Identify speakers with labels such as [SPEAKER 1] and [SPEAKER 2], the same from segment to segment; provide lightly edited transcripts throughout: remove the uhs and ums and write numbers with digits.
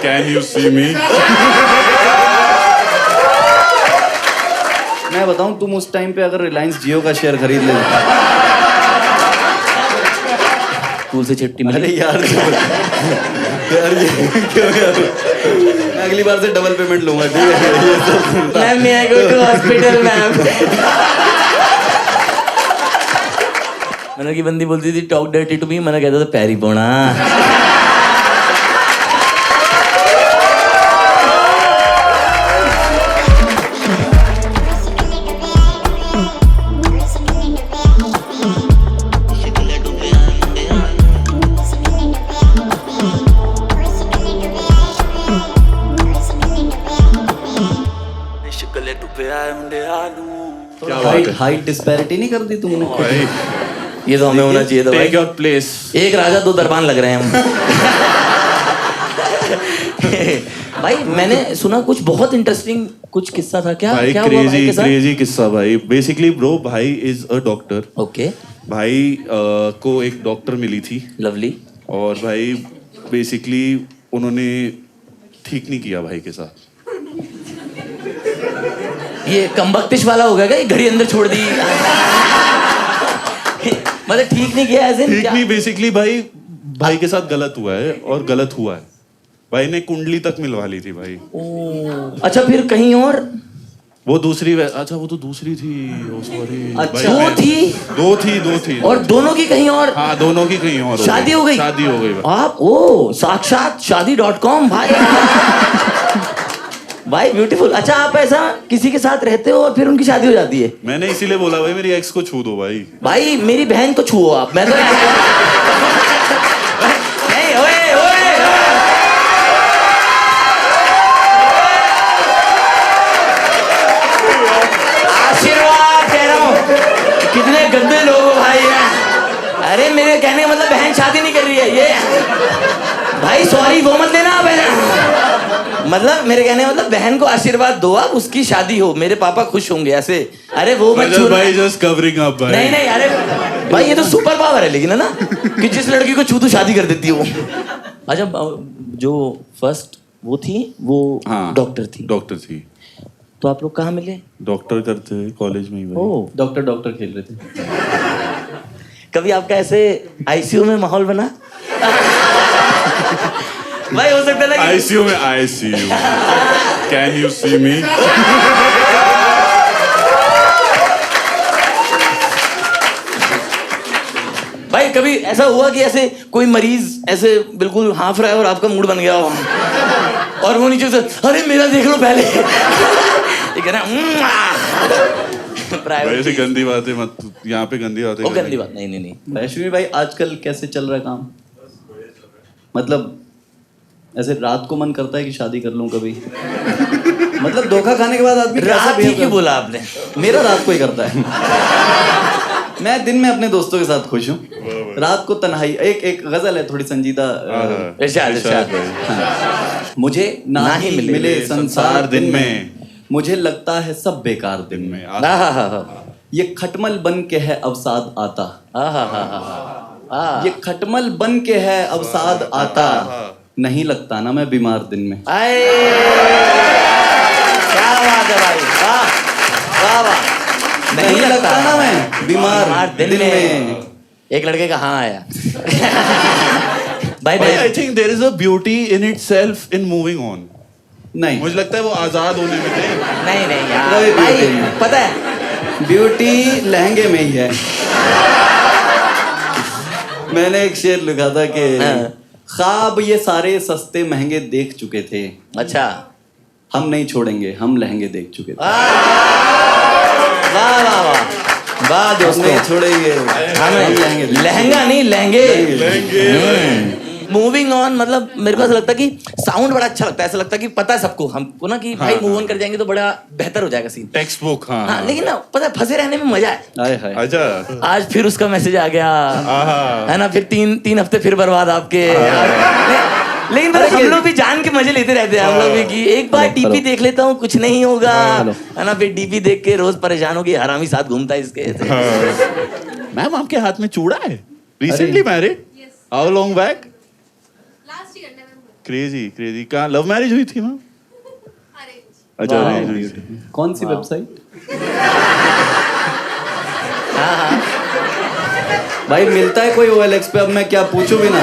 [SPEAKER 1] Can you see me?
[SPEAKER 2] मैं बताऊं, तुम उस टाइम पे अगर रिलायंस जियो का शेयर खरीद ले।
[SPEAKER 3] स्कूल से चिट्ठी
[SPEAKER 2] अरे
[SPEAKER 3] मिली।
[SPEAKER 2] यार यार ये क्यों यार, मैं अगली बार से डबल पेमेंट लूंगा, ठीक है? ये सब
[SPEAKER 3] ma'am may I go to hospital ma'am. मैंने की बंदी बोलती थी टॉक डर्टी टू मी, मैंने कहता था पैरी पोना।
[SPEAKER 1] क्या बात है
[SPEAKER 2] हाइट डिस्पैरिटी नहीं कर दी तुमने?
[SPEAKER 1] भाई?
[SPEAKER 3] ये तो हमें होना चाहिए था
[SPEAKER 1] Take
[SPEAKER 3] भाई।
[SPEAKER 1] your place.
[SPEAKER 3] एक राजा दो दरबान लग रहे हैं हम। भाई मैंने सुना कुछ बहुत इंटरेस्टिंग कुछ किस्सा था, क्या
[SPEAKER 1] भाई
[SPEAKER 3] क्या हुआ भाई के साथ?
[SPEAKER 1] क्रेजी किस्सा भाई। बेसिकली ब्रो, भाई इज अ डॉक्टर।
[SPEAKER 3] ओके,
[SPEAKER 1] भाई को एक डॉक्टर मिली थी
[SPEAKER 3] लवली।
[SPEAKER 1] और भाई बेसिकली उन्होंने ठीक नहीं किया भाई के साथ।
[SPEAKER 3] ये कमबख्तिश वाला हो गया क्या? ये घड़ी अंदर छोड़ दी। मतलब ठीक नहीं किया ऐसे?
[SPEAKER 1] ठीक नहीं, बेसिकली भाई के साथ गलत हुआ है और गलत हुआ है। भाई ने कुंडली तक मिलवा ली थी भाई।
[SPEAKER 3] अच्छा फिर कहीं और?
[SPEAKER 1] वो दूसरी अच्छा वो तो दूसरी थी। ओ सॉरी।
[SPEAKER 2] अच्छा।
[SPEAKER 3] दो थी
[SPEAKER 1] दो
[SPEAKER 3] और दोनों की कहीं और?
[SPEAKER 1] हाँ, दोनों की कहीं और
[SPEAKER 3] शादी हो गई?
[SPEAKER 1] शादी हो गई भाई।
[SPEAKER 3] आप ओ साक्षात शादी.com भाई। भाई ब्यूटीफुल। अच्छा आप ऐसा किसी के साथ रहते हो और फिर उनकी शादी हो जाती है?
[SPEAKER 1] मैंने इसीलिए बोला भाई मेरी एक्स को छू दो भाई।
[SPEAKER 3] भाई मेरी बहन को छुओ आप, मैं तो नहीं। ओए ओए आशीर्वाद कह रहा हूँ। कितने गंदे लोग हो भाई हैं। अरे मेरे कहने का मतलब बहन शादी नहीं कर रही है ये। भाई सॉरी वो मत लेना बहन, मतलब मेरे कहने का मतलब बहन को आशीर्वाद दो आप, उसकी शादी हो, मेरे पापा खुश होंगे ऐसे। अरे वो मत छूना
[SPEAKER 1] भाई जस्ट कवरिंग अप भाई।
[SPEAKER 3] नहीं नहीं, अरे भाई ये तो सुपर पावर है लेकिन, है ना, कि जिस लड़की को छू तो शादी कर देती है वो। अच्छा जो फर्स्ट वो थी वो
[SPEAKER 1] हाँ,
[SPEAKER 3] डॉक्टर थी।
[SPEAKER 1] डॉक्टर थी।
[SPEAKER 3] तो आप लोग कहाँ मिले?
[SPEAKER 1] डॉक्टर करते हैं कॉलेज में ही भाई।
[SPEAKER 3] ओ
[SPEAKER 2] डॉक्टर खेल रहे थे।
[SPEAKER 3] कभी आपका ऐसे आईसीयू में माहौल बना? भाई हो सकता है ना कि
[SPEAKER 1] आईसीयू में आईसीयू। कैन यू सी मी?
[SPEAKER 3] भाई कभी ऐसा हुआ कि ऐसे कोई मरीज ऐसे बिल्कुल हाफ रहा है और आपका मूड बन गया हो और वो नीचे से अरे मेरा देख लो पहले। ये कह रहा
[SPEAKER 1] भाई ऐसी गंदी बातें मत, यहाँ पे गंदी बातें।
[SPEAKER 3] वो गंदी बात नहीं नहीं नहीं।
[SPEAKER 2] वैष्णवी भाई आजकल कैसे चल रहा है काम? मतलब ऐसे रात को मन करता है कि शादी कर लूं कभी? मतलब धोखा खाने के बाद आदमी कैसा
[SPEAKER 3] रात ही
[SPEAKER 2] behave
[SPEAKER 3] क्यों
[SPEAKER 2] करता
[SPEAKER 3] बोला आपने?
[SPEAKER 2] है? मेरा रात को ही करता है। मैं दिन में अपने दोस्तों के साथ खुश हूँ, रात को तन्हाई। एक गजल है थोड़ी संजीदा।
[SPEAKER 3] इरशाद इरशाद।
[SPEAKER 2] मुझे ना ही मिले संसार दिन में,
[SPEAKER 1] में
[SPEAKER 2] मुझे लगता है सब बेकार दिन में। ये खटमल बन के है अवसाद आता, ये खटमल बन के है अवसाद आता, नहीं लगता ना मैं बीमार दिन में।
[SPEAKER 3] आए क्या बात है भाई, वाह वाह वाह।
[SPEAKER 2] नहीं लगता ना मैं बीमार दिन में।
[SPEAKER 3] एक लड़के का हाँ आया। भाई
[SPEAKER 1] I think there is a beauty in itself in moving on.
[SPEAKER 2] नहीं,
[SPEAKER 1] मुझे लगता है वो आजाद होने में थे।
[SPEAKER 3] नहीं नहीं यार
[SPEAKER 2] कोई
[SPEAKER 3] भाई
[SPEAKER 2] beauty नहीं।
[SPEAKER 3] पता है
[SPEAKER 2] ब्यूटी लहंगे में ही है। मैंने एक शेर लिखा था कि ख्वाब ये सारे सस्ते महंगे देख चुके थे,
[SPEAKER 3] अच्छा
[SPEAKER 2] हम नहीं छोड़ेंगे, हम लहंगे देख चुके थे।
[SPEAKER 3] वाह वाह वाह वाह दोस्तों,
[SPEAKER 2] नहीं छोड़ेंगे, हम लहंगे देख
[SPEAKER 3] लहंगा नहीं लहंगे।
[SPEAKER 1] लहंगे।
[SPEAKER 3] मूविंग ऑन मतलब मेरे को ऐसा लगता है कि साउंड बड़ा अच्छा लगता है, ऐसा लगता है कि पता है सबको हमको ना कि भाई मूव ऑन कर जाएंगे तो बड़ा बेहतर हो जाएगा सीन।
[SPEAKER 1] Text book. हाँ,
[SPEAKER 3] हाँ लेकिन ना पता है फंसे रहने में मजा है।
[SPEAKER 2] हाय हाय।
[SPEAKER 1] अच्छा।
[SPEAKER 3] आज फिर उसका मैसेज आ गया है ना, फिर तीन हफ्ते फिर बर्बाद आपके। लेकिन पता है, हम लोग भी जान के मजे लेते रहते हैं हम लोग भी कि एक बार डीपी देख लेता हूँ कुछ नहीं होगा, है ना, फिर डीपी देख के रोज परेशान हो गई, हरामी साथ घूमता है इसके।
[SPEAKER 1] मैम आपके हाथ में चूड़ा है? Recently married? How long back?
[SPEAKER 4] Last year, November.
[SPEAKER 1] Crazy crazy. कहाँ लव मैरिज हुई थी मैम? अच्छा
[SPEAKER 2] Wow,
[SPEAKER 1] arrange हुई थी।
[SPEAKER 2] beautiful. कौन सी वेबसाइट? भाई मिलता है कोई OLX पे? अब मैं क्या पूछूं भी ना।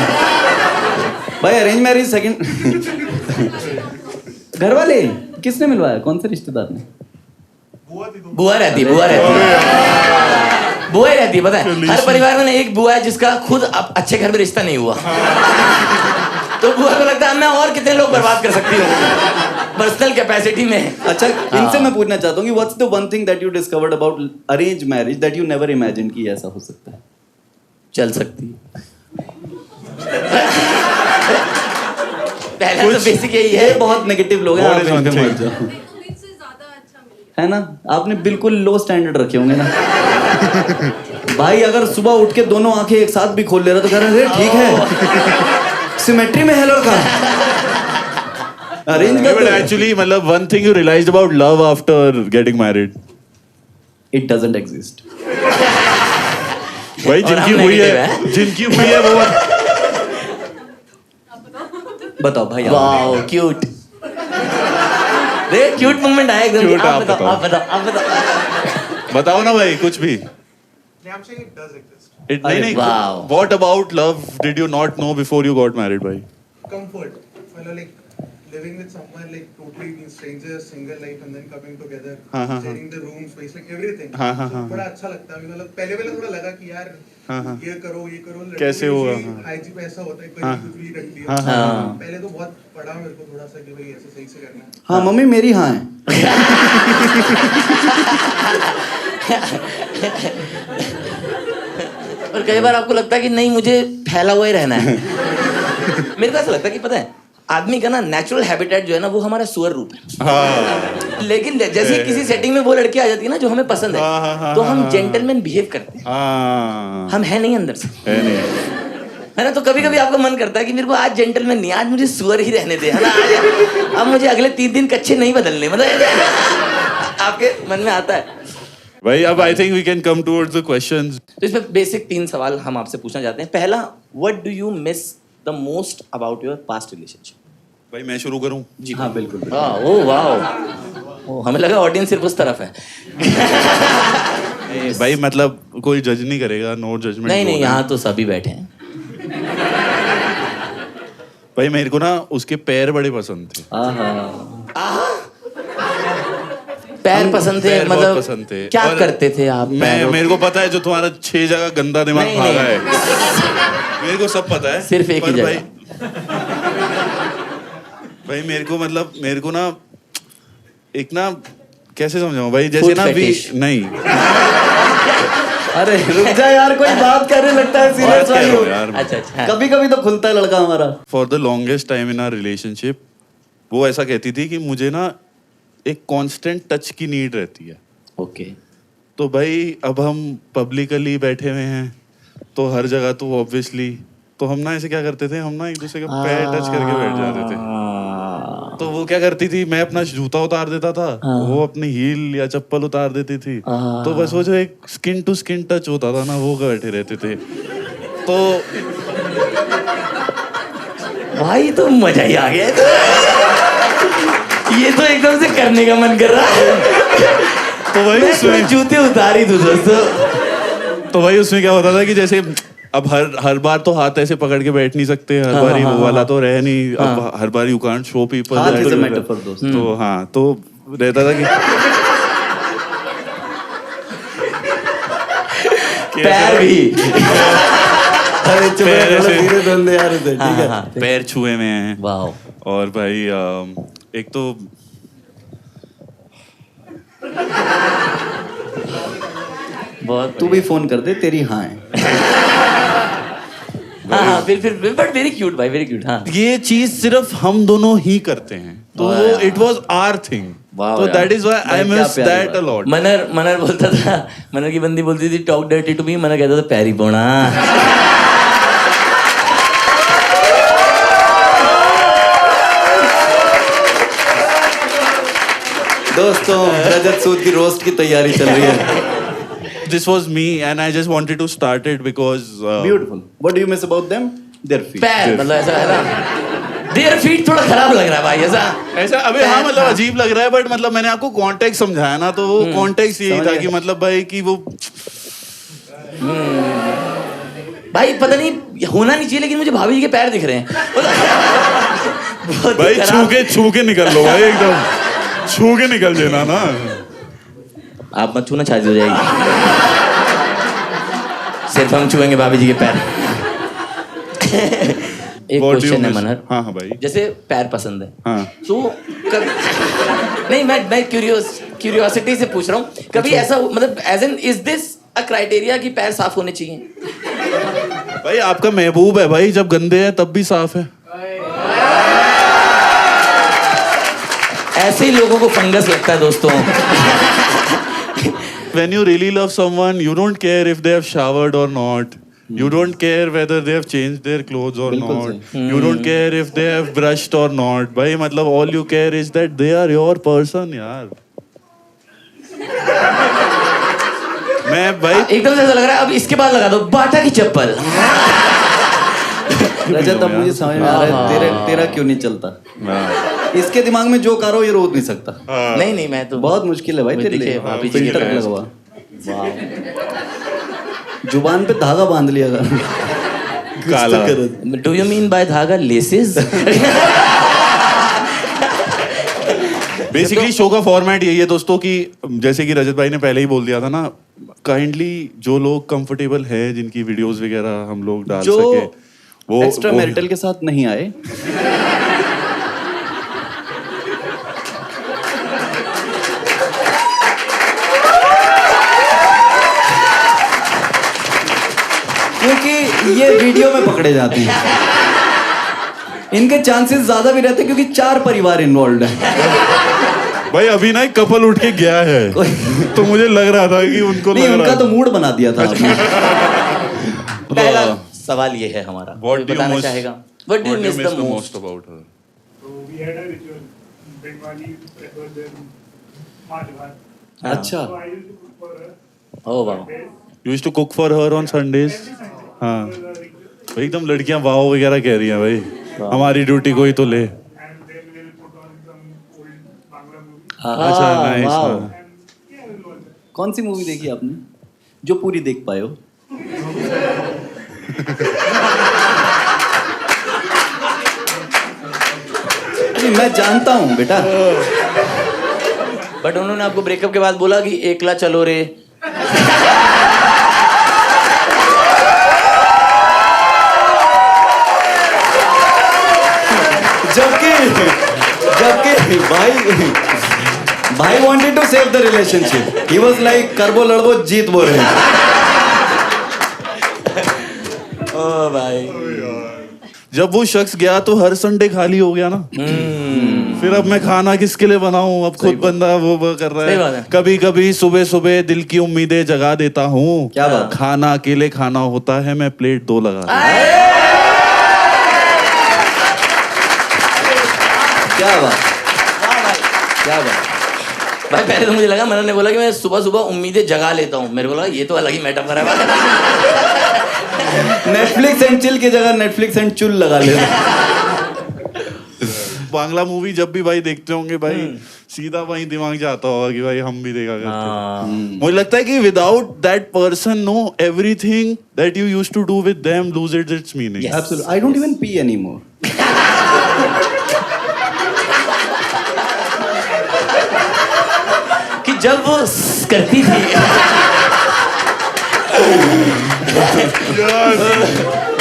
[SPEAKER 2] भाई अरेंज मैरिज सेकंड। घर वाले किसने मिलवाया? कौन से रिश्तेदार ने?
[SPEAKER 3] बुआ रहती है, बुआ रहती है, बुआ ही रहती है। पता है हर परिवार में ना एक बुआ है जिसका खुद अब अच्छे घर में रिश्ता नहीं हुआ, तो बुआ को लगता है मैं और कितने लोग बर्बाद कर सकती हूँ पर्सनल कैपेसिटी में।
[SPEAKER 2] अच्छा इनसे मैं पूछना चाहता हूँ कि what's the one thing that you discovered about arrange marriage that you never imagine कि ऐसा हो सकता है?
[SPEAKER 3] चल सकती पहला तो बेसिक यही
[SPEAKER 2] ये
[SPEAKER 3] है।
[SPEAKER 2] बहुत नेगेटिव लोग हैं,
[SPEAKER 1] What
[SPEAKER 2] आप
[SPEAKER 1] is one
[SPEAKER 2] इनसे
[SPEAKER 1] thing?
[SPEAKER 2] मत जाओ। है ना, आपने बिल्कुल लो स्टैंडर्ड रखे होंगे ना। भाई अगर सुबह उठ के दोनों आंखें एक साथ भी खोल ले रहा तो कह रहे ठीक है, सिमेट्री में है लड़का। अरेंज कर
[SPEAKER 1] But
[SPEAKER 2] दो।
[SPEAKER 1] actually मतलब one thing you realized about love after getting married?
[SPEAKER 2] It doesn't exist.
[SPEAKER 1] भाई
[SPEAKER 3] और
[SPEAKER 1] जिनकी
[SPEAKER 3] हम
[SPEAKER 1] हुई
[SPEAKER 3] negative
[SPEAKER 1] है, जिनकी हुई है वो
[SPEAKER 2] बताओ भाई आप।
[SPEAKER 3] वाओ क्यूट, देख क्यूट मोमेंट आया एकदम।
[SPEAKER 1] Cute,
[SPEAKER 3] आप
[SPEAKER 1] आप
[SPEAKER 3] बताओ, आप बताओ, आप बताओ।
[SPEAKER 1] बताओ ना भाई कुछ भी।
[SPEAKER 4] I'm saying it does exist.
[SPEAKER 1] नहीं नहीं।
[SPEAKER 3] Wow.
[SPEAKER 1] What about love did you not know before you got married भाई?
[SPEAKER 4] Comfort. Like living with someone like totally being strangers, single life, and then coming together,
[SPEAKER 1] हाँ.
[SPEAKER 4] sharing the room space, like everything.
[SPEAKER 1] हाँ.
[SPEAKER 4] So बड़ा अच्छा लगता है। मतलब पहले थोड़ा लगा कि यार
[SPEAKER 1] हाँ.
[SPEAKER 4] ये करो लड़कों
[SPEAKER 1] कैसे
[SPEAKER 4] में
[SPEAKER 1] हुआ?
[SPEAKER 4] usually IG पे ऐसा होता है कोई कुछ भी रख दिया।
[SPEAKER 1] हाँ.
[SPEAKER 4] पहले तो बहुत पड़ा मेरे को थोड़ा सा कि भाई ऐसे सही से करना है।
[SPEAKER 2] हाँ मम्मी मेरी हाँ है।
[SPEAKER 3] और कई बार आपको लगता है कि नहीं मुझे फैला हुआ ही रहना है। मेरे को ऐसा लगता है कि पता है आदमी का ना नेचुरल हैबिटेट जो है ना वो हमारा सुअर रूप है।
[SPEAKER 1] हाँ.
[SPEAKER 3] लेकिन जैसे किसी सेटिंग में वो लड़की आ जाती है ना जो हमें पसंद है, तो हम जेंटलमैन बिहेव करते हैं।
[SPEAKER 1] हाँ.
[SPEAKER 3] हम है नहीं अंदर से,
[SPEAKER 1] है नहीं।
[SPEAKER 3] है ना। तो कभी कभी आपका मन करता है कि मेरे को आज जेंटलमैन नहीं, आज मुझे सुअर ही रहने दे, है ना। आज अब मुझे अगले 3 दिन कच्चे नहीं बदलने, मतलब आपके मन में आता है।
[SPEAKER 1] भाई अब I think we can come towards the questions.
[SPEAKER 3] तो इसमें बेसिक 3 सवाल हम आपसे पूछना चाहते हैं। पहला, what do you miss the most about your past relationship?
[SPEAKER 1] भाई मैं शुरू करूं?
[SPEAKER 2] जी हाँ बिल्कुल।
[SPEAKER 3] ओह वाओ, हमें लगा ऑडियंस सिर्फ उस तरफ है।
[SPEAKER 1] भाई मतलब कोई जज नहीं करेगा, नो जजमेंट।
[SPEAKER 3] नहीं यहाँ तो सभी बैठे हैं।
[SPEAKER 1] भाई मेरे को ना उसके पैर बड़े पसंद थे।
[SPEAKER 3] पैर पसंद थे?
[SPEAKER 1] पैर बहुत
[SPEAKER 3] मतलब
[SPEAKER 1] पसंद थे।
[SPEAKER 3] क्या
[SPEAKER 1] और
[SPEAKER 3] करते थे आप?
[SPEAKER 1] मेरे को पता है जो तुम्हारा 6 जगह गंदा दिमाग
[SPEAKER 3] नहीं,
[SPEAKER 1] भागा
[SPEAKER 3] नहीं।
[SPEAKER 1] है, मेरे को सब पता है।
[SPEAKER 3] सिर्फ एक ही
[SPEAKER 1] पर
[SPEAKER 3] जगह।
[SPEAKER 1] भाई मेरे को ना एक ना कैसे समझाऊं भाई, जैसे
[SPEAKER 3] Food
[SPEAKER 1] ना भी
[SPEAKER 3] fetish।
[SPEAKER 1] नहीं।
[SPEAKER 2] अरे रुक जा यार, कोई बात करने लगता है सीरियस
[SPEAKER 1] बात कह रहा हूं
[SPEAKER 2] वाली।
[SPEAKER 1] यार।
[SPEAKER 3] अच्छा अच्छा।
[SPEAKER 2] कभी कभी तो खुलता है लड़का हमारा।
[SPEAKER 1] For the longest time in our relationship वो ऐसा कहती थी कि मुझे ना एक कांस्टेंट टच की नीड रहती है।
[SPEAKER 3] ओके।
[SPEAKER 1] तो भाई अब हम पब्लिकली बैठे हुए हैं तो हर जगह तो ऑब्वियसली तो हम ना ऐसे क्या करते थे, हम ना एक दूसरे का पैर टच करके बैठ जाते थे। तो वो क्या करती थी, मैं अपना जूता उतार देता था, वो अपनी हील या चप्पल उतार देती थी। तो बस वो जो एक स्किन टू स्किन टच होता था ना वो बैठे रहते थे। तो
[SPEAKER 3] भाई तो मजा ही आ गया। ये तो एकदम से करने का मन कर रहा है।
[SPEAKER 1] तो भाई
[SPEAKER 3] मैं
[SPEAKER 1] उसमें
[SPEAKER 3] जूते उतार ही दूं दोस्तों।
[SPEAKER 1] तो भाई उसमें क्या होता था कि जैसे अब हर बार तो हाथ ऐसे पकड़ के बैठ नहीं सकते, हर बार वो वाला तो रह नहीं। अब हर बार यू कांट शो पीपल
[SPEAKER 2] हाथ is a metaphor दोस्त।
[SPEAKER 1] तो हाँ, तो रहता था कि
[SPEAKER 3] पैर भी।
[SPEAKER 2] अरे चुप
[SPEAKER 1] पैर
[SPEAKER 2] रहो,
[SPEAKER 1] ऐसे-
[SPEAKER 2] धीरे धुंधे यार इसे, ठीक है।
[SPEAKER 1] पैर छुए में हैं।
[SPEAKER 3] वाओ।
[SPEAKER 1] और भाई एक तो
[SPEAKER 3] बहुत
[SPEAKER 2] तू भी फोन कर दे, तेरी हाँ है।
[SPEAKER 3] हाँ फिर बट वेरी क्यूट भाई, वेरी क्यूट। हाँ
[SPEAKER 1] ये चीज सिर्फ हम दोनों ही करते हैं, तो
[SPEAKER 3] वाह
[SPEAKER 1] वो
[SPEAKER 3] यार।
[SPEAKER 1] It was our thing.
[SPEAKER 3] वाह
[SPEAKER 1] तो
[SPEAKER 3] यार।
[SPEAKER 1] दैट इज व्हाई आई
[SPEAKER 2] भाई, क्या
[SPEAKER 1] मिस
[SPEAKER 2] प्यारी
[SPEAKER 1] दैट
[SPEAKER 2] बात।
[SPEAKER 1] A lot.
[SPEAKER 3] मनर बोलता था, मनर की बंदी बोलती थी टॉक डर्टी टू मी, मनर कहता था पैरी पोना।
[SPEAKER 2] दोस्तों रजत सूद की रोस्ट की तैयारी चल रही है।
[SPEAKER 1] This was me and I just wanted to start it because
[SPEAKER 2] beautiful. What do you miss about them? Their feet.
[SPEAKER 3] पैर मतलब ऐसा है ना, देयर फीट थोड़ा खराब लग रहा है भाई ऐसा
[SPEAKER 1] ऐसा अबे हाँ मतलब अजीब लग रहा है बट मतलब मैंने आपको कॉन्टेक्स्ट समझाया ना तो वो कॉन्टेक्स्ट यही था कि मतलब भाई कि वो
[SPEAKER 3] भाई पता नहीं होना नहीं चाहिए लेकिन मुझे भाभी जी के पैर दिख रहे हैं बहुत ही
[SPEAKER 1] भाई
[SPEAKER 3] खराब।
[SPEAKER 1] छू के निकल लो भाई एकदम छू के निकल देना ना।
[SPEAKER 3] आप मत छूना, शादी हो जाएगी। सिर्फ हम छुएंगे भाभी जी के पैर। एक
[SPEAKER 1] What do you
[SPEAKER 3] क्वेश्चन है
[SPEAKER 1] miss?
[SPEAKER 3] मनहर।
[SPEAKER 1] हाँ हाँ भाई।
[SPEAKER 3] जैसे पैर पसंद है
[SPEAKER 1] हाँ।
[SPEAKER 3] तो नहीं मैं क्यूरियोसिटी से पूछ रहा हूँ कभी ऐसा मतलब as an is this a criteria कि पैर साफ होने चाहिए?
[SPEAKER 1] भाई आपका महबूब है भाई, जब गंदे हैं तब भी साफ है।
[SPEAKER 3] ऐसे ही लोगों को फंगस लगता है दोस्तों।
[SPEAKER 1] When you really love someone, you don't care if they have showered or not. You don't care whether they have changed their clothes or not. You don't care if they have brushed or not. भाई मतलब all you care is that they are your person यार। मैं भाई
[SPEAKER 3] एकदम से ऐसा लग रहा है अब इसके बाद लगा दो बाटा की चप्पल।
[SPEAKER 2] रजत अब मुझे समझ में आ रहा है तेरा क्यों नहीं चलता। इसके दिमाग में जो करो ये रोक नहीं सकता।
[SPEAKER 3] नहीं मैं तो
[SPEAKER 2] बहुत मुश्किल है भाई तेरे लिए।
[SPEAKER 3] भाभी जी के
[SPEAKER 2] फिल्टर
[SPEAKER 3] पैर।
[SPEAKER 2] लगवा, जुबान पे धागा बांध लिया कर।
[SPEAKER 1] काला।
[SPEAKER 3] डू यू मीन बाय धागा लेसेस?
[SPEAKER 1] बेसिकली शो का फॉर्मेट यही है दोस्तों कि जैसे कि रजत भाई ने पहले ही बोल दिया था ना, काइंडली जो लोग कंफर्टेबल है जिनकी वीडियोस वगैरह हम लोग डाल
[SPEAKER 2] जो
[SPEAKER 1] सके वो
[SPEAKER 2] एक्स्ट्रा मैरिटल के साथ नहीं आए क्योंकि ये वीडियो में पकड़े जाते हैं। इनके चांसेस ज्यादा भी रहते हैं क्योंकि 4 परिवार इन्वॉल्व है।
[SPEAKER 1] भाई अभी ना एक कपल उठ के गया है तो मुझे लग रहा था कि उनको
[SPEAKER 2] नहीं,
[SPEAKER 1] लग
[SPEAKER 2] उनका
[SPEAKER 1] रहा
[SPEAKER 2] तो मूड बना दिया था आपने।
[SPEAKER 3] पहला सवाल ये है हमारा।
[SPEAKER 1] What do you
[SPEAKER 3] बताना
[SPEAKER 1] most-
[SPEAKER 3] चाहेगा What do you miss the most?
[SPEAKER 1] most about her?
[SPEAKER 5] So we had a ritual. Bengali prefer them March Bhat.
[SPEAKER 2] अच्छा
[SPEAKER 5] So I used to cook for her.
[SPEAKER 3] Oh wow.
[SPEAKER 1] You used to cook for her on Sundays? हाँ भाई एकदम लड़कियां वाव वगैरह कह रही हैं भाई, हमारी ड्यूटी कोई तो ले।
[SPEAKER 5] And then we'll put on some old Bangla movie.
[SPEAKER 1] अच्छा nice.
[SPEAKER 3] wow.
[SPEAKER 5] And yeah, we'll watch that.
[SPEAKER 2] कौन सी मूवी देखी आपने जो पूरी देख पाए हो? नहीं, मैं जानता हूँ बेटा।
[SPEAKER 3] बट उन्होंने आपको ब्रेकअप के बाद बोला कि एकला चलो रे।
[SPEAKER 2] जबकि भाई wanted to save the relationship. He was like करबो लड़बो जीत बो रहे।
[SPEAKER 3] ओ भाई।
[SPEAKER 1] जब वो शख्स गया तो हर संडे खाली हो गया ना। फिर अब मैं खाना किसके लिए बनाऊं? अब खुद बंदा वो कर रहा
[SPEAKER 3] सही बात
[SPEAKER 1] है।
[SPEAKER 3] है।
[SPEAKER 1] कभी कभी सुबह सुबह दिल की उम्मीदें जगा देता हूँ।
[SPEAKER 2] क्या बात?
[SPEAKER 1] खाना अकेले खाना होता है, मैं प्लेट 2 लगा दूं।
[SPEAKER 2] क्या बात, क्या बात।
[SPEAKER 3] भाई पहले तो मुझे लगा मनन ने बोला कि मैं सुबह सुबह उम्मीदें जगा लेता हूँ, मेरे को लगा ये तो अलग ही मेटाफर है भाई।
[SPEAKER 2] नेटफ्लिक्स एंड चिल की जगह नेटफ्लिक्स एंड चुल लगा ले।
[SPEAKER 1] बांग्ला मूवी जब भी भाई देखते होंगे भाई सीधा वही दिमाग जाता होगा कि भाई हम भी देखा करते हैं। मुझे लगता है कि without that person no everything that you used to do with them loses its meaning.
[SPEAKER 3] Yes.
[SPEAKER 2] Absolutely. I don't even pee anymore.
[SPEAKER 3] कि जब वो करती थी।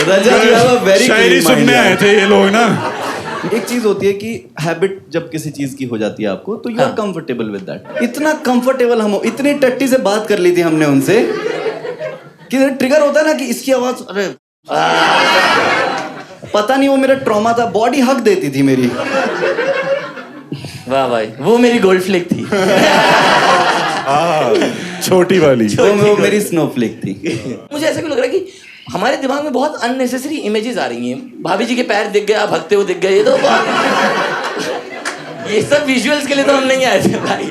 [SPEAKER 2] रजत, you have a very
[SPEAKER 1] Shayari
[SPEAKER 2] clean mind,
[SPEAKER 1] सुनने
[SPEAKER 2] यार।
[SPEAKER 1] आए थे ये लोग ना।
[SPEAKER 2] एक चीज होती है कि हैबिट जब किसी चीज की हो जाती है आपको तो you are comfortable with that. इतना कंफर्टेबल हम हो, इतनी टट्टी से बात कर ली थी हमने उनसे कि ट्रिगर होता है ना कि इसकी आवाज, अरे पता नहीं वो मेरा ट्रॉमा था, बॉडी हक देती थी मेरी।
[SPEAKER 3] वाह भाई, वो मेरी गोल्ड फ्लेक थी।
[SPEAKER 1] छोटी वाली।
[SPEAKER 2] वो मेरी स्नोफ्लेक थी।
[SPEAKER 3] मुझे ऐसा क्यों लग रहा है कि हमारे दिमाग में बहुत अननेसेसरी इमेजेस आ रही हैं। भाभी जी के पैर दिख गए, आप भगते हुए दिख गए, ये तो ये सब विजुअल्स के लिए तो हम नहीं आए थे भाई।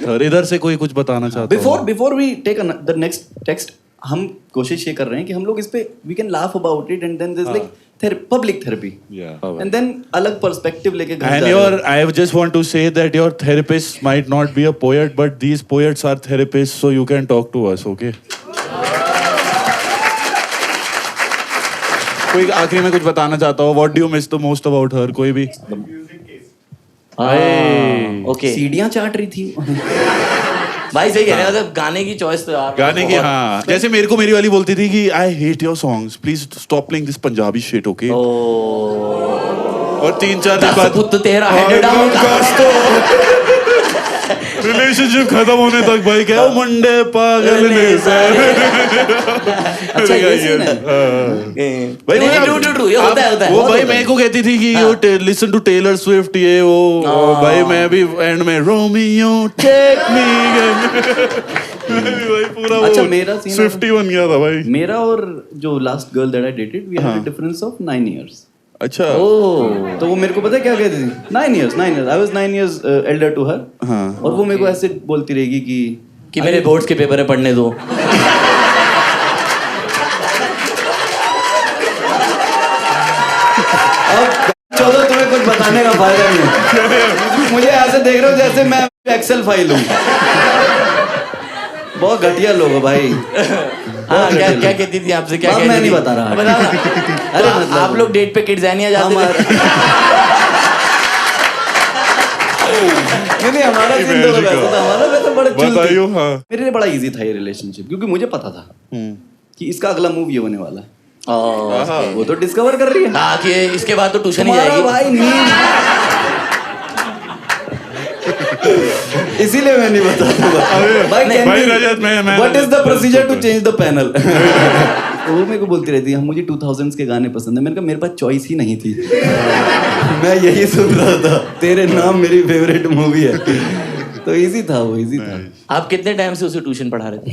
[SPEAKER 1] और इधर से कोई कुछ बताना चाहता
[SPEAKER 2] Before we take the next text, हम कोशिश ये कर रहे हैं कि हम लोग इस पे we can laugh about it and then this like public therapy and then अलग पर्सपेक्टिव लेके घर
[SPEAKER 1] And
[SPEAKER 2] जा
[SPEAKER 1] your,
[SPEAKER 2] रहे हैं।
[SPEAKER 1] I just want to say that your therapist might not be a poet, but these poets are therapists, so you can talk to us, okay? कोई आखिरी में कुछ बताना चाहता हो? What do you miss the most about her? कोई भी?
[SPEAKER 3] Okay
[SPEAKER 2] सीढ़ियाँ चाट रही थी।
[SPEAKER 3] भाई सही कह रहे हैं मतलब गाने की चॉइस तो यार
[SPEAKER 1] गाने की, हाँ, जैसे मेरे को मेरी वाली बोलती थी कि I hate your songs, please stop playing this Punjabi shit, okay? और 3-4 दिन बाद
[SPEAKER 3] पुत तेरा हेड डाउन
[SPEAKER 1] रिलेशनशिप खत्म होने तक भाई क्या मुंडे पागल ने
[SPEAKER 2] अच्छा ये सीन है।
[SPEAKER 1] भाई
[SPEAKER 3] नहीं,
[SPEAKER 1] वो-
[SPEAKER 3] true, true, ये होता है
[SPEAKER 1] वो भाई मेरे को कहती थी कि यो लिसन टू टेलर स्विफ्ट ये वो और भाई मैं भी एंड में रोमियो टेक मी भाई पूरा वो
[SPEAKER 2] अच्छा, मेरा scene
[SPEAKER 1] स्विफ्टी बन गया था भाई।
[SPEAKER 2] मेरा और जो last girl that I dated we had a difference of 9 years.
[SPEAKER 1] अच्छा
[SPEAKER 2] तो वो मेरे को पता है क्या कहती थी 9 years I was 9 years elder to her.
[SPEAKER 1] हाँ।
[SPEAKER 2] और वो मेरे को ऐसे बोलती रहेगी कि
[SPEAKER 3] मेरे बोर्ड्स के पेपर है पढ़ने दो
[SPEAKER 2] अब चलो तुम्हें कुछ बताने का फायदा नहीं है। मुझे ऐसे देख रहे हो जैसे मैं एक्सेल फाइल हूँ। बहुत घटिया लोग हो भाई।
[SPEAKER 3] हाँ क्या क्या कहती थी आपसे क्या
[SPEAKER 2] बाप
[SPEAKER 3] कहती
[SPEAKER 2] मैं
[SPEAKER 3] थी?
[SPEAKER 2] नहीं बता रहा।
[SPEAKER 3] बताओ ना।
[SPEAKER 2] अरे
[SPEAKER 3] तो
[SPEAKER 2] मतलब
[SPEAKER 3] आप लोग डेट पे किड्ज़ानिया जाते थे
[SPEAKER 2] नहीं हमारा सीन तो वैसा था। हमारा वैसे बड़ा chill थी।
[SPEAKER 1] बताइयो हाँ।
[SPEAKER 2] मेरे लिए बड़ा इजी था ये रिलेशनशिप क्योंकि मुझे पता था कि इसका अगला मूव ये होने वाला है। वो तो डिस्कवर कर रही है।
[SPEAKER 3] हाँ कि इसके बाद तो ट्यूशन ही
[SPEAKER 2] तुम्हारा
[SPEAKER 3] जाएगी
[SPEAKER 2] भाई नींद इसीलिए मैं नहीं बताता भाई
[SPEAKER 1] भाई रजत मैं
[SPEAKER 2] what is the procedure to change the panel. वो मेरे को बोलती रहती है मुझे 2000s के गाने पसंद है। मैंने कहा मेरे पास चॉइस ही नहीं थी। मैं यही सुन रहा था तेरे नाम मेरी फेवरेट मूवी है। तो इजी था वो इजी था।
[SPEAKER 3] आप कितने टाइम से उसे ट्यूशन पढ़ा रहे थे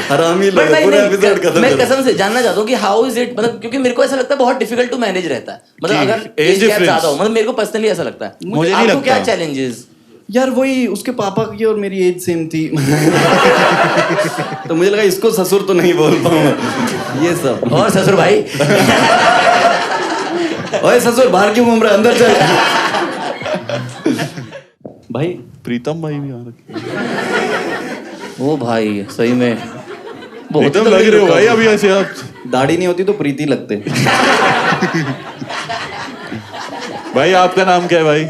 [SPEAKER 2] हरामी
[SPEAKER 3] But
[SPEAKER 2] लोग
[SPEAKER 3] भाई
[SPEAKER 2] पूरा
[SPEAKER 3] नहीं,
[SPEAKER 2] एपिसोड खत्म
[SPEAKER 3] मैं
[SPEAKER 2] कर
[SPEAKER 3] कसम से जानना चाहता हूँ कि हाउ इज इट मतलब क्योंकि मेरे को ऐसा लगता है बहुत डिफिकल्ट टू मैनेज रहता है मतलब
[SPEAKER 1] कि
[SPEAKER 3] अगर
[SPEAKER 1] age
[SPEAKER 3] एज गैप
[SPEAKER 1] difference।
[SPEAKER 3] ज्यादा हो मतलब मेरे को पर्सनली ऐसा लगता है
[SPEAKER 1] मुझे नहीं
[SPEAKER 3] आपको
[SPEAKER 1] लगता।
[SPEAKER 3] क्या चैलेंजेस
[SPEAKER 2] यार वही उसके पापा की और मेरी एज सेम थी। तो मुझे लगा इसको ससुर तो नहीं बोल पाऊंगा ये सब।
[SPEAKER 3] और ससुर भाई
[SPEAKER 2] ओए ससुर बाहर क्यों घूम रहा है अंदर चल। भाई
[SPEAKER 1] प्रीतम भाई भी आ रखे
[SPEAKER 3] ओ भाई सही में बहुत
[SPEAKER 1] एकदम
[SPEAKER 3] ही
[SPEAKER 1] लग रहे हो
[SPEAKER 3] तगड़ी
[SPEAKER 1] भाई
[SPEAKER 3] look
[SPEAKER 1] अभी ऐसे आप।
[SPEAKER 2] दाढ़ी नहीं होती तो प्रीति लगते।
[SPEAKER 1] भाई आपका नाम क्या है भाई?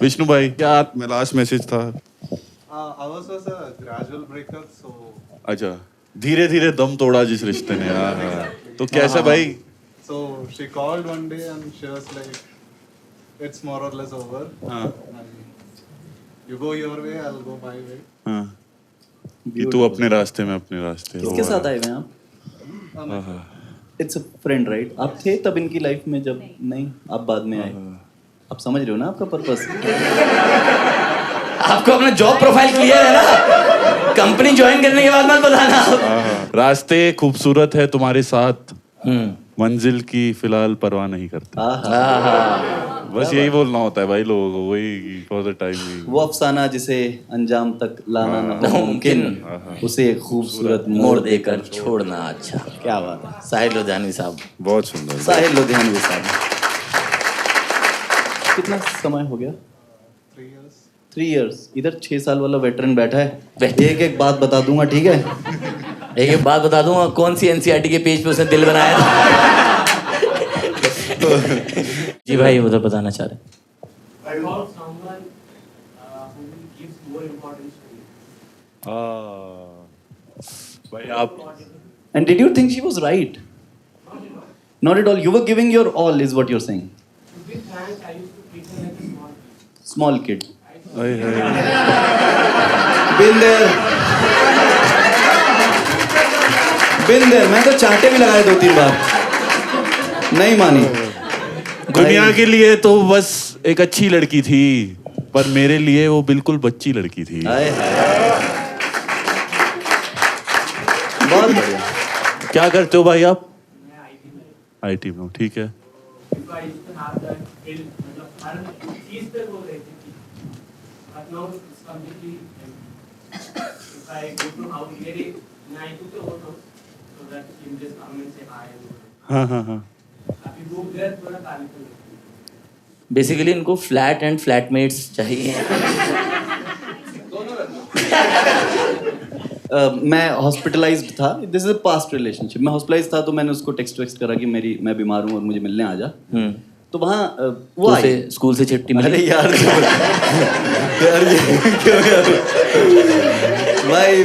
[SPEAKER 1] विष्णु भाई क्या मैं लास्ट मैसेज था?
[SPEAKER 4] Ours was a gradual breakup, so
[SPEAKER 1] अच्छा धीरे धीरे दम तोड़ा जिस रिश्ते ने हाँ। तो कैसा भाई?
[SPEAKER 4] she called one day and she was like, "It's more or less over.
[SPEAKER 1] हाँ
[SPEAKER 4] And you go your way, I'll go my way."
[SPEAKER 1] हाँ कि तू अपने रास्ते में अपने रास्ते।
[SPEAKER 2] किसके साथ आए हुए हैं आप? It's a friend right? आप थे तब इनकी लाइफ में जब नहीं आप बाद में आए? आप समझ रहे हो ना आपका पर्पस?
[SPEAKER 3] आपको अपना जॉब प्रोफाइल क्लियर है ना कंपनी ज्वाइन करने के बाद मत बताना आप
[SPEAKER 1] रास्ते खूबसूरत है तुम्हारे साथ मंजिल की फिलहाल परवाह नहीं करता। बस यही बोलना होता है भाई लोगों को वही फॉर द टाइम।
[SPEAKER 2] वो अफसाना जिसे अंजाम तक लाना ना मुमकिन उसे एक खूबसूरत
[SPEAKER 3] मोड़ देकर छोड़ना अच्छा
[SPEAKER 2] क्या बात है
[SPEAKER 3] साहिल लुधियानवी साहब
[SPEAKER 1] बहुत सुंदर।
[SPEAKER 2] साहिल लुधियानवी साहब। कितना समय हो गया?
[SPEAKER 4] 3 years.
[SPEAKER 2] 3 इयर्स। इधर 6 साल वाला वेटरन बैठा है।
[SPEAKER 3] बैठे।
[SPEAKER 2] एक एक बात बता दूंगा ठीक है?
[SPEAKER 3] एक बात बता दूंगा कौन सी एनसीईआरटी के पेज पे उसने दिल बनाया था जी भाई उधर बताना चाह रहे
[SPEAKER 5] I want someone who gives more importance to you.
[SPEAKER 1] भाई आप
[SPEAKER 2] And did you think she was right? Not at all. You were giving your all is what you're saying.
[SPEAKER 5] To be frank, I used to treat her like a small kid.
[SPEAKER 2] Small kid.
[SPEAKER 1] Hi hi
[SPEAKER 2] Been there. Been there. मैं तो चांटे भी लगाए 2-3 बार। नहीं मानी।
[SPEAKER 1] दुनिया के लिए तो बस एक अच्छी लड़की थी पर मेरे लिए वो बिल्कुल बच्ची लड़की थी।
[SPEAKER 2] हाय हाय। बहुत बढ़िया।
[SPEAKER 1] क्या करते हो भाई आप? आईटी में हो ठीक है।
[SPEAKER 5] If I used to have that guilt, मतलब हर चीज पे वो रहती थी. But now it's completely empty. if I go to house, maybe I took the old house, so that you just come and say hi.
[SPEAKER 1] हाँ हाँ हाँ
[SPEAKER 5] If you go there, थोड़ा काली को
[SPEAKER 3] बेसिकली इनको फ्लैट एंड फ्लैटमेट्स चाहिए.
[SPEAKER 2] मैं hospitalised था. This is a past relationship. मैं हॉस्पिटलाइज्ड था तो मैंने उसको टेक्स्ट करा कि मैं बीमार हूँ और मुझे मिलने आ जा. तो वहाँ वो आई.
[SPEAKER 3] स्कूल से चिट्ठी
[SPEAKER 2] अरे
[SPEAKER 3] मिली.
[SPEAKER 2] यार यार ये क्यों यार भाई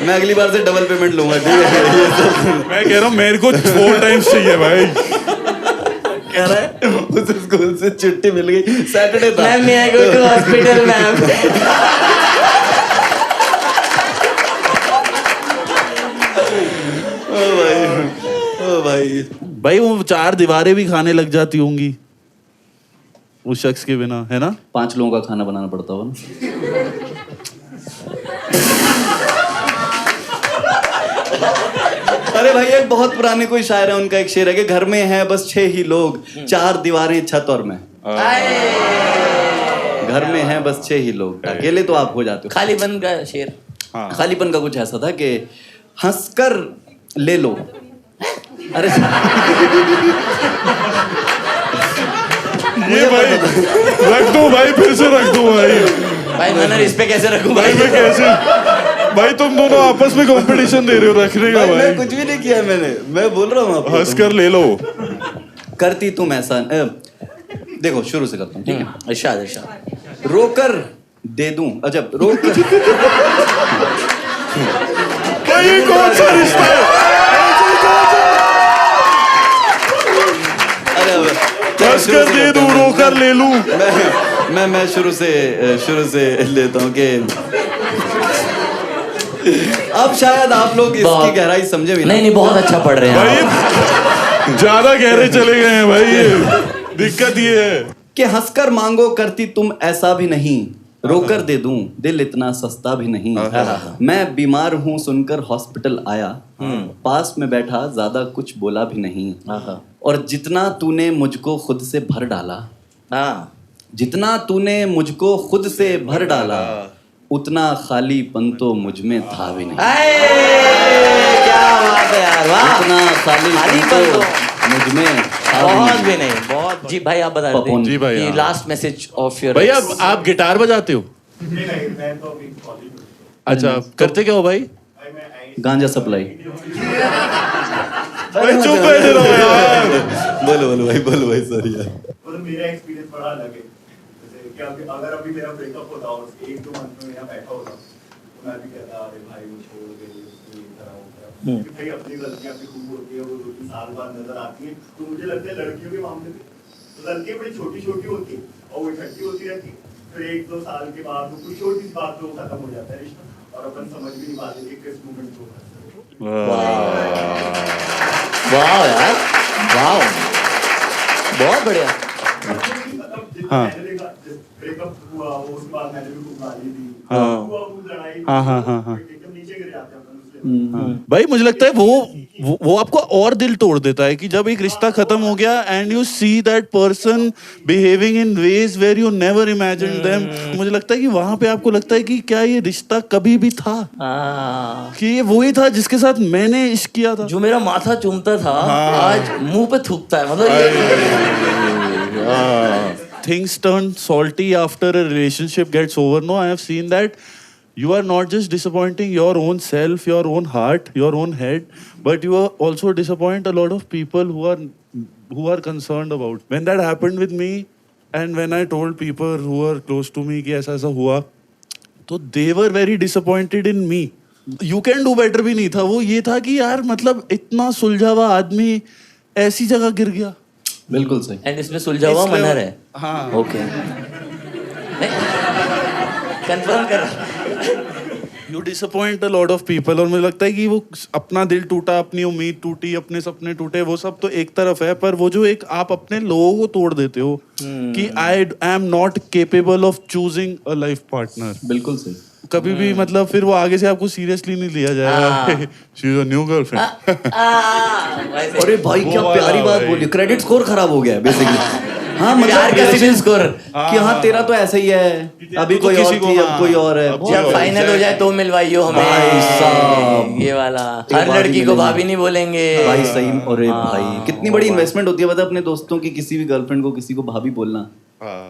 [SPEAKER 2] मैं अगली बार से डबल पेमेंट लूंगा. ठीक है ये सब
[SPEAKER 1] मैं कह रहा हूँ मेरे को 4 टाइम्स चाहिए भाई.
[SPEAKER 2] कह रहा है. उसे स्कूल से छुट्टी मिल गई. सैटरडे था.
[SPEAKER 3] मैम मैं गो टू हॉस्पिटल मैम.
[SPEAKER 2] ओ भाई
[SPEAKER 1] भाई वो 4 दीवारें भी खाने लग जाती होंगी उस शख्स के बिना, है ना?
[SPEAKER 2] 5 लोगों का खाना बनाना पड़ता होगा ना. अरे भाई एक बहुत पुराने कोई शायर है, उनका एक शेर है कि घर में है बस 6 ही लोग, 4 दीवारें छत और मैं. घर में है बस 6 ही लोग. अकेले तो आप हो जाते हो.
[SPEAKER 3] खालीपन का शेर.
[SPEAKER 1] हाँ.
[SPEAKER 2] खालीपन का कुछ ऐसा था कि हंसकर ले लो. अरे
[SPEAKER 1] ये भाई रख दो भाई, फिर से रख दो भाई.
[SPEAKER 3] भाई मैंने इस पे कैसे रखूं
[SPEAKER 1] भाई मैं कैसे भाई तुम दोनों आपस में कंपटीशन दे रहे हो रखने का
[SPEAKER 2] भाई मैं
[SPEAKER 1] भाई.
[SPEAKER 2] कुछ भी नहीं किया मैंने. मैं बोल रहा हूँ आपको.
[SPEAKER 1] हंस कर ले लो.
[SPEAKER 2] करती तुम ऐसा देखो शुरू से करता हूँ. ठीक है.
[SPEAKER 3] इरशाद इरशाद.
[SPEAKER 2] रोकर दे दूं. अच्छा रोकर.
[SPEAKER 1] भाई ये कौन सा रिश्ता है?
[SPEAKER 2] अरे
[SPEAKER 1] हंस कर दे दूं, रोकर ले लूं.
[SPEAKER 2] मैं शुरू से लेता हूँ कि अब शायद आप लोग इसकी गहराई समझे भी
[SPEAKER 3] नहीं बहुत अच्छा पढ़ रहे हैं
[SPEAKER 1] भाई ज्यादा गहरे चले गए हैं भाई. ये दिक्कत ये है
[SPEAKER 2] कि हंसकर मांगो करती तुम ऐसा भी नहीं, रोकर दे दूं दिल इतना सस्ता भी नहीं. मैं बीमार हूँ सुनकर हॉस्पिटल आया, पास में बैठा ज्यादा कुछ बोला भी नहीं. और जितना तूने मुझको खुद से भर डाला, जितना तूने मुझको खुद से भर डाला, उतना खालीपन तो मुझ में था भी नहीं.
[SPEAKER 3] क्या बात है यार. वाह.
[SPEAKER 2] उतना खालीपन तो मुझ में था
[SPEAKER 3] बहुत भी नहीं. बहुत जी भाई आप बता
[SPEAKER 2] पपोन.
[SPEAKER 1] जी भाई, हाँ.
[SPEAKER 3] Last message of your.
[SPEAKER 1] भाई आप गिटार बजाते हो?
[SPEAKER 5] मैं तो अभी कॉलेज में.
[SPEAKER 1] अच्छा करते क्या हो भाई?
[SPEAKER 5] भाई मैं
[SPEAKER 2] गांजा सप्लाई.
[SPEAKER 1] भाई चुप बैठे रहो यार.
[SPEAKER 2] बोलो भाई सॉरी यार.
[SPEAKER 5] मतलब मेरा एक्सपीरियंस बड़ा अलग है. जैसे कि अगर अभी मेरा ब्रेकअप होता और 1-2 मंथ में यहाँ बैठा होता तो मैं भी कहता अरे भाई वो छोड़ गई उसको ये करा वो करा. क्योंकि भाई अपनी गलतियाँ अपनी खूब होती है, वो 2-3 साल बाद नजर आती है. तो मुझे लगता है लड़कियों के मामले में तो लड़कियाँ बड़ी छोटी छोटी होती है और वो इकट्ठी होती रहती है. फिर 1-2 साल के बाद वो कुछ छोटी सी बात पे वो खत्म हो जाता है रिश्ता और अपन समझ भी नहीं पाते कि किस मोमेंट को
[SPEAKER 3] वाह यार. वाह बहुत बढ़िया.
[SPEAKER 1] हाँ.
[SPEAKER 5] ब्रेकअप हुआ वो उसके बाद मैंने भी खूब गाली दी.
[SPEAKER 1] हाँ.
[SPEAKER 5] हुआ खूब लड़ाई.
[SPEAKER 1] हाँ.
[SPEAKER 5] एकदम नीचे गिर जाते हैं अपन उससे.
[SPEAKER 1] भाई मुझे लगता है वो आपको और दिल तोड़ देता है कि जब एक रिश्ता खत्म हो गया and you see that person behaving in ways where you never imagined them. मुझे लगता है कि वहां पे आपको लगता है कि क्या ये रिश्ता कभी भी था, कि ये वही था जिसके साथ मैंने इश्क किया था.
[SPEAKER 3] जो मेरा माथा चूमता था आज मुंह पे थूकता है. मतलब
[SPEAKER 1] Things turn salty after a relationship gets over. No, I have seen that you are not just disappointing your own self, your own heart, your own head, but you are also disappoint a lot of people who are concerned about. When that happened with me, and when I told people who are close to me कि ऐसा ऐसा हुआ, तो they were very disappointed in me. You can do better भी नहीं था. वो ये था कि यार मतलब इतना सुलझा हुआ आदमी ऐसी जगह गिर गया.
[SPEAKER 2] बिल्कुल सही.
[SPEAKER 3] एंड इसमें सुलझा हुआ
[SPEAKER 1] इसलिए-
[SPEAKER 3] मनर है.
[SPEAKER 1] हाँ.
[SPEAKER 3] ओके कंफर्म कर.
[SPEAKER 1] You disappoint a lot of people. और मुझे लगता है कि वो अपना दिल टूटा, अपनी उम्मीद टूटी, अपने सपने टूटे, वो सब तो एक तरफ है, पर वो जो एक आप अपने लोगों को तोड़ देते हो कि I am not capable of choosing a life partner.
[SPEAKER 2] बिल्कुल सही.
[SPEAKER 1] कभी भी मतलब फिर वो आगे से आपको सीरियसली नहीं लिया जाएगा. She is a new girlfriend.
[SPEAKER 2] अरे भाई क्या
[SPEAKER 1] वो
[SPEAKER 2] प्यारी
[SPEAKER 1] वाला
[SPEAKER 2] बात
[SPEAKER 1] भाई.
[SPEAKER 2] बोली. क्रेडिट स्कोर खराब हो गया है बेसिकली. हाँ मतलब
[SPEAKER 3] प्यार का सिविल स्कोर
[SPEAKER 2] कि हाँ तेरा तो ऐसा ही है, अभी
[SPEAKER 1] तो
[SPEAKER 2] कोई और
[SPEAKER 1] किसी को,
[SPEAKER 2] थी, अब
[SPEAKER 1] हाँ,
[SPEAKER 2] कोई और है।
[SPEAKER 1] अब
[SPEAKER 2] बहुत
[SPEAKER 3] जब
[SPEAKER 1] और
[SPEAKER 3] फाइनल हो जाए तो मिलवाइयो हमें
[SPEAKER 2] भाई साहब।
[SPEAKER 3] ये वाला
[SPEAKER 2] एक
[SPEAKER 3] हर
[SPEAKER 2] बार ही
[SPEAKER 3] लड़की को
[SPEAKER 2] मिलेंगे।
[SPEAKER 3] भाभी नहीं बोलेंगे
[SPEAKER 2] भाई सही, अरे भाई कितनी बड़ी इन्वेस्टमेंट होती है पता है अपने दोस्तों की, किसी भी गर्लफ्रेंड को किसी को भाभी बोलना।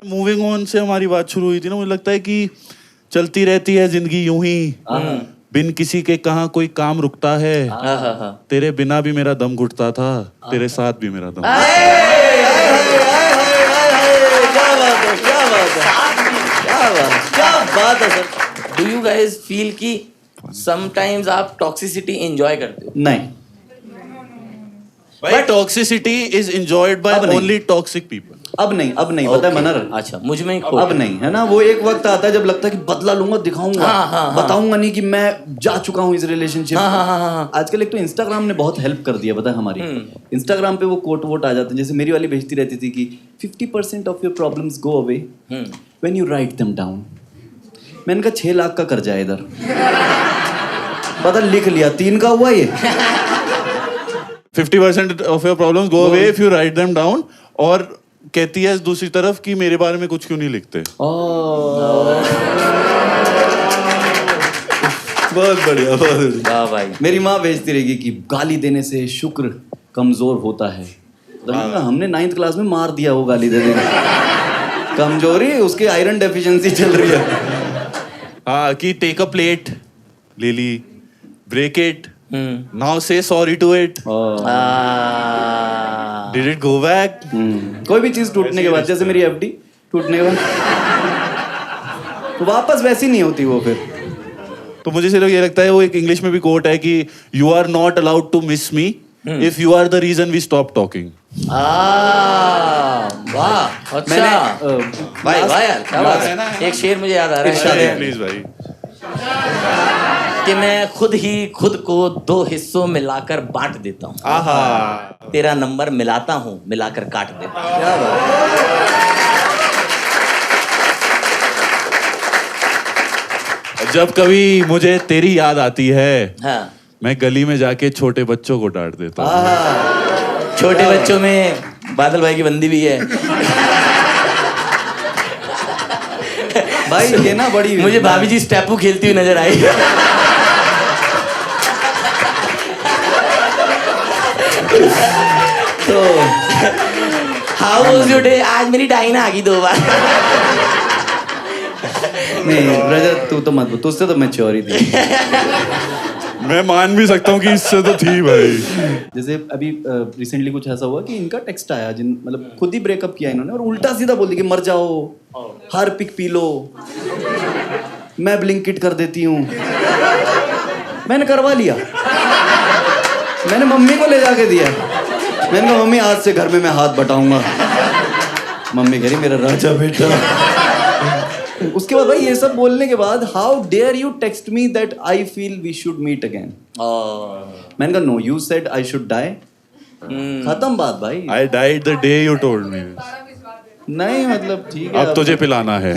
[SPEAKER 1] मूविंग ऑन से हमारी बात शुरू हुई थी ना, मुझे लगता है कि चलती रहती है जिंदगी यूं ही, बिन किसी के कहाँ कोई काम रुकता है,
[SPEAKER 3] हाँ।
[SPEAKER 1] तेरे बिना भी मेरा दम घुटता था, तेरे साथ भी मेरा दम।
[SPEAKER 2] क्या बात है sir.
[SPEAKER 3] Do you guys feel कि समटाइम्स आप टॉक्सिसिटी एंजॉय करते हो?
[SPEAKER 2] नहीं
[SPEAKER 1] भाई टॉक्सिसिटी इज एंजॉयड बाय
[SPEAKER 2] अब नहीं।
[SPEAKER 1] Only toxic people.
[SPEAKER 2] अब नहीं पता है मनर।
[SPEAKER 3] अच्छा मुझ में
[SPEAKER 2] अब नहीं है ना, वो एक वक्त आता है जब लगता है कि बदला लूंगा, दिखाऊंगा,
[SPEAKER 3] हाँ।
[SPEAKER 2] बताऊंगा नहीं कि मैं जा चुका हूँ इस रिलेशनशिप।
[SPEAKER 3] हाँ।
[SPEAKER 2] आजकल एक तो इंस्टाग्राम ने बहुत हेल्प कर दिया पता है हमारी। इंस्टाग्राम पे वो कोट वोट आ जाते हैं, जैसे मेरी वाली भेजती रहती थी कि 50% of your problems go away when you write them down. मैंने कहा 6 लाख का कर्जा है इधर, पता लिख लिया, 3 का हुआ ये।
[SPEAKER 1] 50% of your problems go away if you write them down. और कहती है दूसरी तरफ कि मेरे बारे में कुछ क्यों नहीं लिखते।
[SPEAKER 2] बहुत बढ़िया, बहुत बढ़िया।
[SPEAKER 3] वाह भाई।
[SPEAKER 2] मेरी माँ भेजती रहेगी कि गाली देने से शुक्र कमजोर होता है। तो मैंने कहा, हमने 9th क्लास में मार दिया वो गाली दे देने। कमजोरी उसके आयरन डेफिशिएंसी चल रही है।
[SPEAKER 1] हाँ कि टेक अ प्लेट ले ली, break it, now say sorry to it, did it go back.
[SPEAKER 2] कोई भी चीज टूटने के बाद, जैसे मेरी एफडी टूटने के बाद तो वापस वैसी नहीं होती वो फिर।
[SPEAKER 1] तो मुझे सिर्फ ये लगता है, वो एक इंग्लिश में भी कोट है कि you are not allowed to miss me if you are the reason we stop talking.
[SPEAKER 3] वाह अच्छा
[SPEAKER 2] मैंने
[SPEAKER 3] भाई वाह यार क्या बात
[SPEAKER 1] है ना,
[SPEAKER 3] है। एक शेर मुझे याद आ रहा है
[SPEAKER 1] प्लीज भाई।
[SPEAKER 3] कि मैं खुद ही खुद को 2 हिस्सों में लाकर बांट देता हूँ,
[SPEAKER 1] आहा,
[SPEAKER 3] तेरा नंबर मिलाता हूँ मिलाकर काट देता हूँ।
[SPEAKER 2] क्या बात।
[SPEAKER 1] जब कभी मुझे तेरी याद आती है,
[SPEAKER 3] हाँ
[SPEAKER 1] मैं गली में जाके छोटे बच्चों को डांट देता हूँ।
[SPEAKER 3] छोटे बच्चों में बादल भाई की बंदी भी है।
[SPEAKER 2] भाई ये ना बड़ी
[SPEAKER 3] मुझे भाभी जी स्टेपू खेलती हुई नजर आई।
[SPEAKER 2] तो
[SPEAKER 3] हाउ वाज योर डे? आज मेरी डाइना आ गई 2 बार।
[SPEAKER 2] नहीं रजत तू तो मत बोल, तुझसे तो मैच्योर ही थी।
[SPEAKER 1] मैं मान भी सकता हूँ कि इससे तो थी भाई।
[SPEAKER 2] जैसे अभी रिसेंटली कुछ ऐसा हुआ कि इनका टेक्स्ट आया, जिन मतलब खुद ही ब्रेकअप किया इन्होंने और उल्टा सीधा बोल दिया कि मर जाओ, हर पिक पी लो, मैं ब्लिंकिट कर देती हूँ। मैंने करवा लिया, मैंने मम्मी को ले जाके दिया। मैंने कहा मम्मी आज से घर में मैं हाथ बटाऊंगा। मम्मी कह रही मेरा राजा बेटा। उसके बाद भाई ये सब बोलने के बाद how dare you text me that I feel we should meet again. मैंने कहा no you said I should die. खत्म बात भाई।
[SPEAKER 1] I died the day you told me.
[SPEAKER 2] नहीं मतलब ठीक है,
[SPEAKER 1] अब तुझे पिलाना है।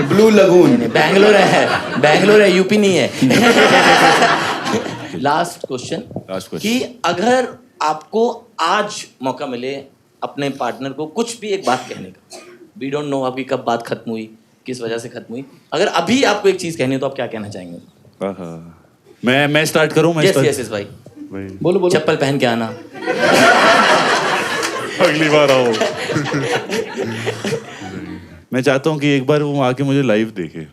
[SPEAKER 2] Blue lagoon.
[SPEAKER 3] बैंगलोर है यूपी नहीं है। लास्ट क्वेश्चन कि अगर आपको आज मौका मिले अपने पार्टनर को कुछ भी एक बात कहने का, वी डोंट नो आपकी कब बात खत्म हुई, किस वजह से खत्म हुई, अगर अभी आपको एक चीज कहनी हो तो आप क्या कहना चाहेंगे?
[SPEAKER 1] मैं स्टार्ट करूं?
[SPEAKER 3] यस भाई
[SPEAKER 2] बोलो
[SPEAKER 3] चप्पल पहन के आना।
[SPEAKER 1] अगली बार आओ। मैं चाहता हूँ कि एक बार वो आके मुझे लाइव देखे।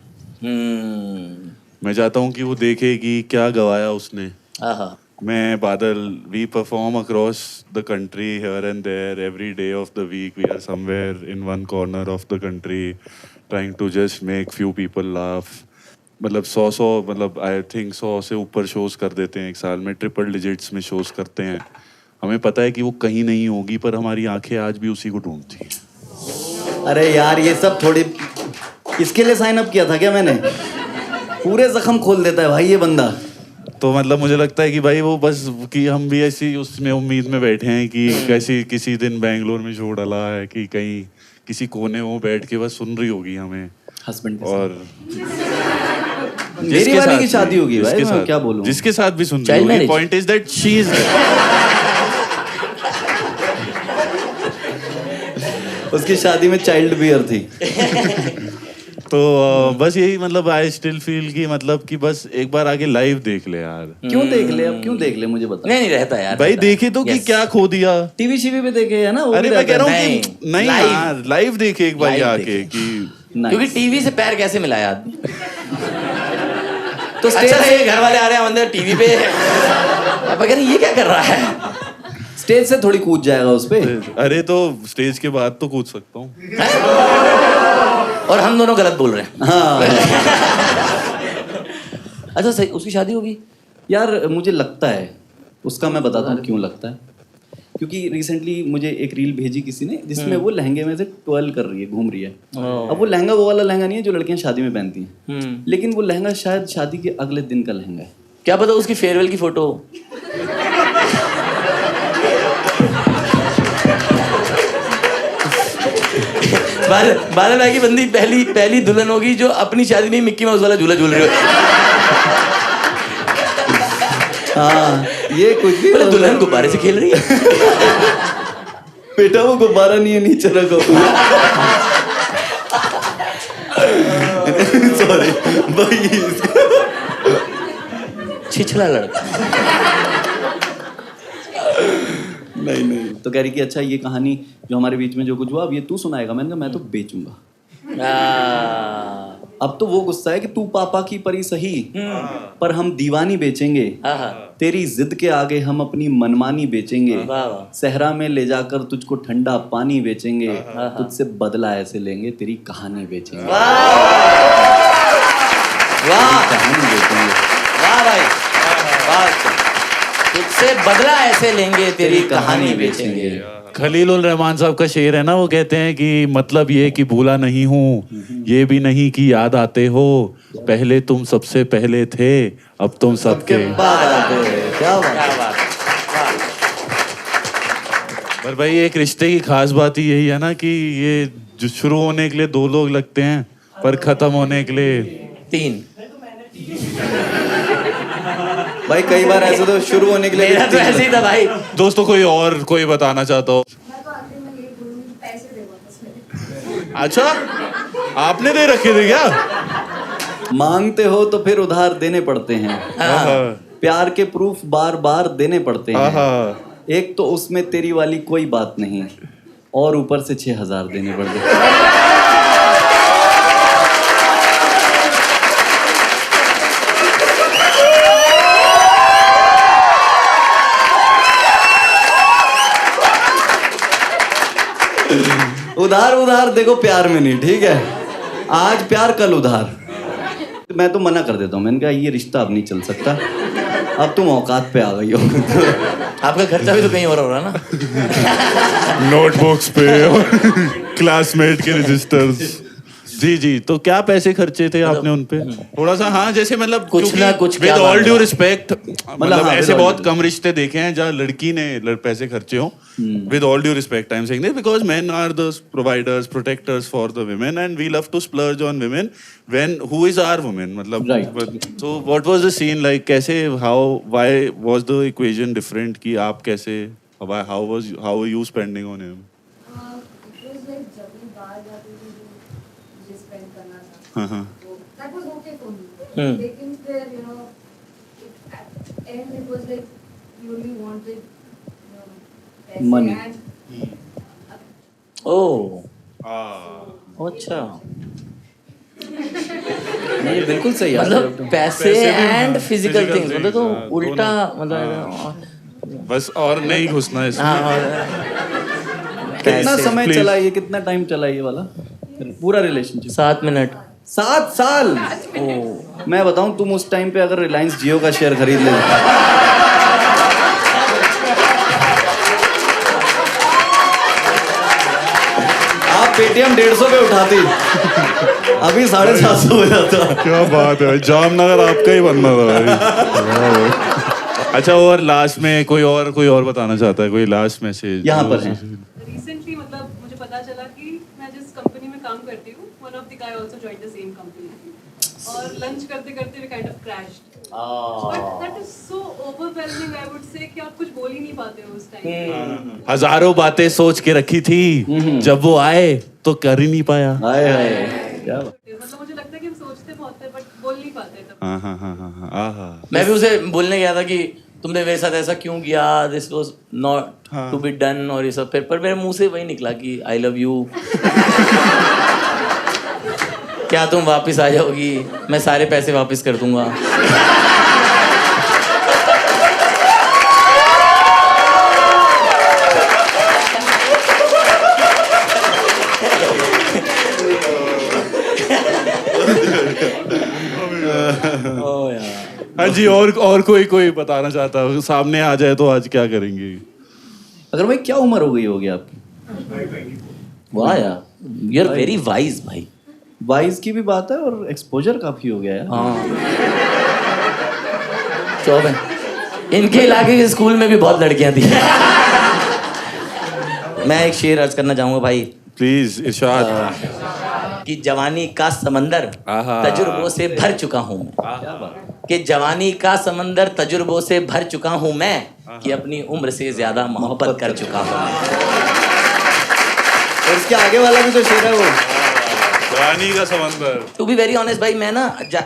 [SPEAKER 1] मैं चाहता हूँ कि वो देखे कि क्या गवाया उसने। मैं बादल, we perform across the country here and there every day of the week. We are somewhere in one corner of the country trying to just make few people laugh. मतलब 100 मतलब I think 100 से ऊपर shows कर देते हैं एक साल में, ट्रिपल डिजिट्स में शोज करते हैं। हमें पता है कि वो कहीं नहीं होगी, पर हमारी आंखें आज भी उसी को ढूंढती हैं।
[SPEAKER 2] अरे यार ये सब थोड़ी इसके लिए साइन अप किया था क्या मैंने? पूरे जख्म खोल देता है भाई ये बंदा।
[SPEAKER 1] तो मतलब मुझे लगता है कि भाई वो बस कि हम भी ऐसी उसमें उम्मीद में बैठे हैं कि कैसी किसी दिन बैंगलोर में शो डाला है कि कहीं किसी कोने में बैठ के बस सुन रही होगी हमें
[SPEAKER 2] हस्बैंड
[SPEAKER 1] और
[SPEAKER 2] मेरी वाली की शादी होगी भाई, मैं क्या बोलूं,
[SPEAKER 1] जिसके साथ भी सुन रही होगी। Point is that she is
[SPEAKER 2] उसकी शादी में चाइल्ड बियर थी।
[SPEAKER 1] तो बस यही मतलब आई स्टिल फील कि मतलब कि बस एक बार आके लाइव देख ले यार।
[SPEAKER 2] क्यों देख ले, अब क्यों देख ले, मुझे बता।
[SPEAKER 3] नहीं रहता यार,
[SPEAKER 1] भाई
[SPEAKER 3] रहता।
[SPEAKER 1] देखे तो कि
[SPEAKER 3] Yes.
[SPEAKER 1] क्या खो दिया।
[SPEAKER 2] टीवी शीवी पे देखे है ना, वो
[SPEAKER 1] अरे
[SPEAKER 2] भी
[SPEAKER 1] मैं कह
[SPEAKER 2] रहता
[SPEAKER 1] रहा
[SPEAKER 2] है।
[SPEAKER 1] हूँ कि नहीं
[SPEAKER 3] Live.
[SPEAKER 1] यार लाइव देखे एक बार
[SPEAKER 3] Live
[SPEAKER 1] आके
[SPEAKER 3] देखे।
[SPEAKER 1] कि
[SPEAKER 2] Nice.
[SPEAKER 3] क्योंकि टीवी से पैर कैसे मिलाया आदमी।
[SPEAKER 2] तो
[SPEAKER 3] अच्छा
[SPEAKER 2] स्टेज
[SPEAKER 3] ये घर वाले आ रहे हैं अंदर टीवी पे, अब कह रहे ये क्या कर रहा है।
[SPEAKER 2] स्टेज से थोड़ी कूद जाएगा उस पे।
[SPEAKER 1] अरे तो स्टेज के बाद तो कूद सकता हूँ।
[SPEAKER 3] और हम दोनों गलत बोल रहे हैं।
[SPEAKER 2] हाँ
[SPEAKER 3] अच्छा सही, उसकी शादी होगी।
[SPEAKER 2] यार मुझे लगता है, उसका मैं बताता हूँ क्यों लगता है। क्योंकि रिसेंटली मुझे एक रील भेजी किसी ने जिसमें वो लहंगे में से ट्वेल कर रही है, घूम रही है। अब वो लहंगा वो वाला लहंगा नहीं है जो लड़कियां शादी में पहनती हैं, लेकिन वो लहंगा शायद शादी के अगले दिन का लहंगा है।
[SPEAKER 3] क्या पता उसकी फेयरवेल की फोटो हो। बादल भाई की बंदी पहली दुल्हन होगी जो अपनी शादी में मिक्की माउस वाला झूला झूल रही हो।
[SPEAKER 2] हाँ ये कुछ भी
[SPEAKER 3] बोले दुल्हन गुब्बारे से खेल रही है।
[SPEAKER 2] बेटा वो गुब्बारा नहीं है, नीचे रखो। सॉरी भाई,
[SPEAKER 3] छिछला लड़का।
[SPEAKER 2] नहीं तो कह रही कि अच्छा ये कहानी जो हमारे बीच में जो कुछ हुआ अब ये तू सुनाएगा। मैंने कहा मैं तो बेचूंगा। अब तो वो गुस्सा है कि तू पापा की परी सही, पर हम दीवानी बेचेंगे। तेरी जिद के आगे हम अपनी मनमानी बेचेंगे। सहरा में ले जाकर तुझको ठंडा पानी बेचेंगे। तुझसे बदला ऐसे लेंगे, तेरी कहानी बेचेंगे। कहानी बेचेंगे।
[SPEAKER 3] वाह भाई, वाह। तुझसे बदला ऐसे लेंगे, तेरी कहानी बेचेंगे।
[SPEAKER 1] खलीलुर रहमान साहब का शेर है ना, वो कहते हैं कि मतलब ये कि भूला नहीं हूँ, ये भी नहीं कि याद आते हो। पहले तुम सबसे पहले थे, अब तुम सबके
[SPEAKER 2] बाद आते हैं। क्या बात।
[SPEAKER 1] पर भाई एक रिश्ते की खास बात ही यही है ना कि ये जो शुरू होने के लिए दो लोग लगते हैं पर खत्म होने के लिए
[SPEAKER 3] 3।
[SPEAKER 2] भाई कई बार ऐसे तो शुरू होने के लिए
[SPEAKER 3] मेरा तो ऐसे ही था भाई।
[SPEAKER 1] दोस्तों कोई बताना चाहता हो?
[SPEAKER 6] मैं तो आखिर में यही बोलूंगी, पैसे दे वापस मेरे।
[SPEAKER 1] अच्छा आपने दे रखे थे क्या?
[SPEAKER 2] मांगते हो तो फिर उधार देने पड़ते हैं। प्यार के प्रूफ बार बार देने पड़ते हैं। एक तो उसमें तेरी वाली कोई बात नहीं, और ऊपर से 6,000 देने पड़ते हैं। उधार देखो प्यार में नहीं, ठीक है। आज प्यार कल उधार। मैं तो मना कर देता हूँ। मैंने कहा ये रिश्ता अब नहीं चल सकता, अब तुम औकात पे आ गई हो।
[SPEAKER 3] आपका खर्चा भी तो कहीं और हो रहा ना।
[SPEAKER 1] नोटबुक्स पे और क्लासमेट के रजिस्टर्स। जी तो क्या पैसे खर्चे थे आपने उन पे? थोड़ा सा हाँ, जैसे मतलब
[SPEAKER 3] कुछ ना कुछ
[SPEAKER 1] विद ऑल ड्यू रिस्पेक्ट, मतलब
[SPEAKER 2] हाँ,
[SPEAKER 1] ऐसे बहुत कम रिश्ते देखे हैं जहाँ लड़की ने पैसे खर्चे हो। With all due respect I am saying this because men are the providers, protectors for the women and we love to splurge on women when who is our woman, मतलब
[SPEAKER 2] Right.
[SPEAKER 1] so what was the scene like? कैसे why was the equation different कि आप कैसे how were you spending on him?
[SPEAKER 6] It was like जब भी बाहर जाते थे जो मुझे spend करना था,
[SPEAKER 1] हाँ
[SPEAKER 6] तो that was okay for me. लेकिन फिर at end it was like you only wanted पैसे
[SPEAKER 2] Money.
[SPEAKER 6] and
[SPEAKER 3] ओह अच्छा,
[SPEAKER 2] नहीं बिल्कुल सही है।
[SPEAKER 3] मतलब पैसे एंड फिजिकल
[SPEAKER 1] physical
[SPEAKER 3] थिंग्स, मतलब तो
[SPEAKER 1] things, हाँ,
[SPEAKER 3] उल्टा,
[SPEAKER 1] दोनों।
[SPEAKER 3] मतलब
[SPEAKER 1] बस और नहीं घुसना इसमें।
[SPEAKER 2] कितना समय
[SPEAKER 1] Please.
[SPEAKER 2] चला ये, कितना टाइम चला ये वाला पूरा रिलेशनशिप?
[SPEAKER 3] 7 मिनट।
[SPEAKER 2] 7 साल। ओ मैं बताऊं, तुम उस टाइम पे अगर रिलायंस जियो का शेयर खरीद ले, आप पेटीएम 150 पे उठाती, अभी 750 हो जाता।
[SPEAKER 1] क्या बात है, जामनगर आपका ही बनना था भाई। अच्छा और लास्ट में कोई और बताना चाहता है? कोई लास्ट मैसेज
[SPEAKER 2] यहाँ पर है।
[SPEAKER 7] रिसेंटली मतलब मुझे पता चला कि मैं जिस कंपनी में काम करती हूँ, one of the guy also joined the same company. और लंच करते करते we kind of crashed. But that is so overwhelming, I would say, कि आप कुछ बोल ही नहीं पाते हो उस टाइम.
[SPEAKER 1] हजारों बातें सोच के रखी थी, जब वो आए तो कर ही नहीं पाया।
[SPEAKER 2] हाय हाय क्या बात।
[SPEAKER 7] मतलब मुझे लगता है कि हम सोचते बहुत है बट बोल नहीं पाते तब.
[SPEAKER 1] हाँ।
[SPEAKER 3] मैं भी उसे बोलने गया था कि तुमने मेरे साथ ऐसा क्यों किया, this was not to be done और ये सब, फिर पर मेरे मुंह से वही निकला कि आई लव यू। क्या तुम वापस आ जाओगी, मैं सारे पैसे वापस कर दूंगा। ओ यार,
[SPEAKER 1] हाँ जी, और कोई बताना चाहता हो, सामने आ जाए तो आज क्या करेंगे?
[SPEAKER 2] अगर भाई क्या उम्र हो गई होगी आपकी?
[SPEAKER 3] वाह यार, यू आर वेरी वाइज भाई।
[SPEAKER 2] वाइज की भी बात है और एक्सपोजर काफी हो गया है।
[SPEAKER 3] हाँ, 24 इनके इलाके के स्कूल में भी बहुत लड़कियां थी। मैं एक शेर अर्ज करना चाहूंगा भाई
[SPEAKER 1] प्लीज इरशाद।
[SPEAKER 3] कि जवानी का समंदर
[SPEAKER 1] आहा।
[SPEAKER 3] तजुर्बों से भर चुका हूँ मैं, कि जवानी का समंदर तजुर्बों से भर चुका हूँ मैं, कि अपनी उम्र से ज्यादा मोहब्बत कर चुका हूँ मैं।
[SPEAKER 2] और इसके आगे वाला भी तो शेर है वो,
[SPEAKER 1] जवानी का समंदर।
[SPEAKER 3] टू बी वेरी ऑनेस्ट भाई, मैं ना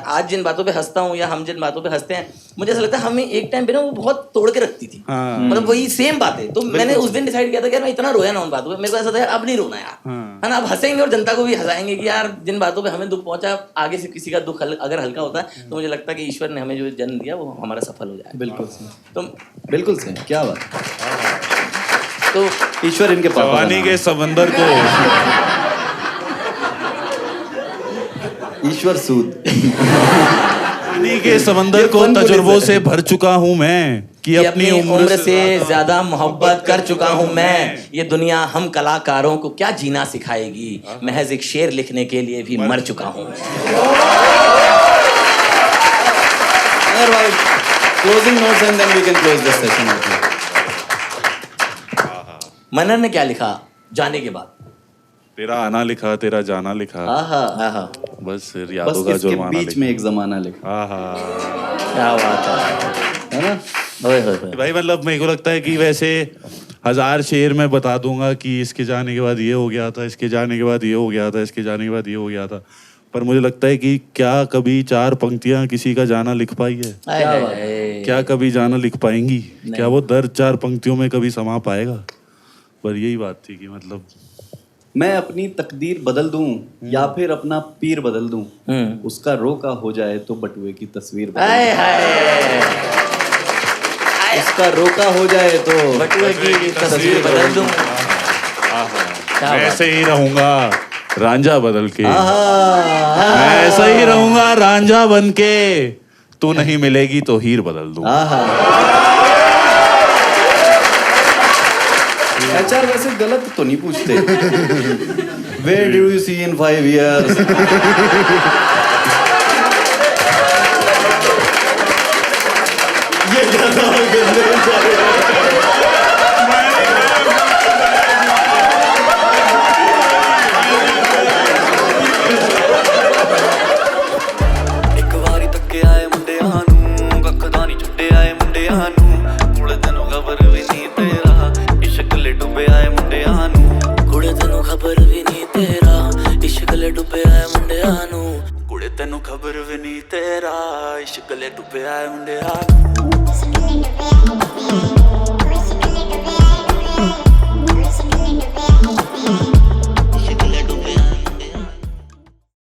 [SPEAKER 3] आज जिन बातों पे हंसता हूँ या हम जिन बातों पे हंसते हैं, मुझे ऐसा लगता है हमें एक टाइम पे ना वो बहुत तोड़ के रखती थी।
[SPEAKER 1] हाँ।
[SPEAKER 3] मतलब वही सेम बातें। तो मैंने उस दिन डिसाइड किया था कि यार मैं इतना रोया ना उन बातों पे, मेरे को ऐसा था यार अब नहीं रोना यार, है ना। अब हंसेंगे और जनता को भी हंसाएंगे कि यार जिन बातों पे हमें दुख पहुंचा, आगे से किसी का दुख अगर हल्का होता है तो मुझे लगता है कि ईश्वर ने हमें जो जन्म दिया वो हमारा सफल हो जाए।
[SPEAKER 2] बिल्कुल सही,
[SPEAKER 3] तो
[SPEAKER 2] बिल्कुल सही, क्या बात।
[SPEAKER 3] तो
[SPEAKER 2] ईश्वर इनके पापा का
[SPEAKER 1] जवानी
[SPEAKER 2] नाम
[SPEAKER 1] के
[SPEAKER 2] है।
[SPEAKER 1] समंदर को
[SPEAKER 2] ईश्वर सूद।
[SPEAKER 1] जवानी के समंदर को
[SPEAKER 2] ये fun
[SPEAKER 1] तजुर्बों
[SPEAKER 2] पुलिस है।
[SPEAKER 1] से भर चुका हूँ मैं, कि
[SPEAKER 3] कि
[SPEAKER 1] अपनी उम्र
[SPEAKER 3] से ज्यादा मोहब्बत कर चुका हूँ मैं। ये दुनिया हम कलाकारों को क्या जीना सिखाएगी, महज एक शेर लिखने के लिए भी मर चुका हूँ।
[SPEAKER 2] अगर भाई closing notes and then we can close this session.
[SPEAKER 3] Manan ने क्या लिखा जाने के बाद?
[SPEAKER 1] तेरा आना लिखा, तेरा जाना लिखा,
[SPEAKER 2] आहा,
[SPEAKER 3] आहा,
[SPEAKER 1] बस
[SPEAKER 2] बस
[SPEAKER 1] यादों का
[SPEAKER 2] इसके
[SPEAKER 1] जुर्माना
[SPEAKER 2] बीच में एक जमाना लिखा
[SPEAKER 1] आहा।
[SPEAKER 3] क्या बात है
[SPEAKER 2] है ना।
[SPEAKER 3] ओए होए होए।
[SPEAKER 1] भाई मतलब मेरे को लगता है कि वैसे 1000 शेर मैं बता दूंगा कि इसके जाने के बाद ये हो गया था, इसके जाने के बाद ये हो गया था, इसके जाने के बाद ये हो गया था, पर मुझे लगता है कि क्या कभी 4 पंक्तियां किसी का जाना लिख पाई है?
[SPEAKER 3] आए,
[SPEAKER 2] क्या
[SPEAKER 3] आए,
[SPEAKER 2] बात
[SPEAKER 3] आए।
[SPEAKER 1] क्या कभी जाना लिख पाएंगी? क्या वो दर्द 4 पंक्तियों में कभी समा पाएगा? पर यही बात थी कि मतलब
[SPEAKER 2] मैं अपनी तकदीर बदल दूं या फिर अपना पीर बदल दूं, उसका रोका हो जाए तो बटुए की तस्वीर बदल
[SPEAKER 3] आए
[SPEAKER 2] दूं।
[SPEAKER 3] हाय,
[SPEAKER 2] उसका रोका हो जाए तो
[SPEAKER 3] बटुए की तस्वीर बदल दूं। क्या
[SPEAKER 1] मैं
[SPEAKER 3] बात
[SPEAKER 1] ऐसे ही रहूंगा रांझा बदल के,
[SPEAKER 2] आहा,
[SPEAKER 1] मैं ऐसा ही रहूंगा रांझा बन के, तू नहीं मिलेगी तो हीर बदल दूं।
[SPEAKER 2] आहा। एचआर वैसे गलत तो नहीं पूछते। Where do you see in 5 years? ये ज्यादा
[SPEAKER 8] ਇੱਕ ਵਾਰੀ ਤੱਕੇ ਆਏ ਮੁੰਡਿਆਂ ਨੂੰ, ਕੱਖ ਦਾ ਨਹੀਂ ਛੱਡਿਆ ਏ ਮੁੰਡਿਆਂ ਨੂੰ, ਕੁੜੇ ਤੈਨੂੰ ਖਬਰ ਵੀ ਨਹੀਂ ਤੇਰਾ, ਇਸ਼ਕ ਲੈ ਡੁੱਬੇ ਆਏ ਮੁੰਡਿਆਂ ਨੂੰ, ਕੁੜੇ ਤੈਨੂੰ ਖਬਰ ਵੀ ਨਹੀਂ ਤੇਰਾ, ਇਸ਼ਕ ਲੈ ਡੁੱਬੇ ਆਏ ਮੁੰਡਿਆਂ ਨੂੰ, ਕੁੜੇ ਤੈਨੂੰ ਖਬਰ ਵੀ ਨਹੀਂ ਤੇਰਾ, ਇਸ਼ਕ ਲੈ ਡੁੱਬੇ ਆਏ ਮੁੰਡਿਆਂ ਨੂੰ।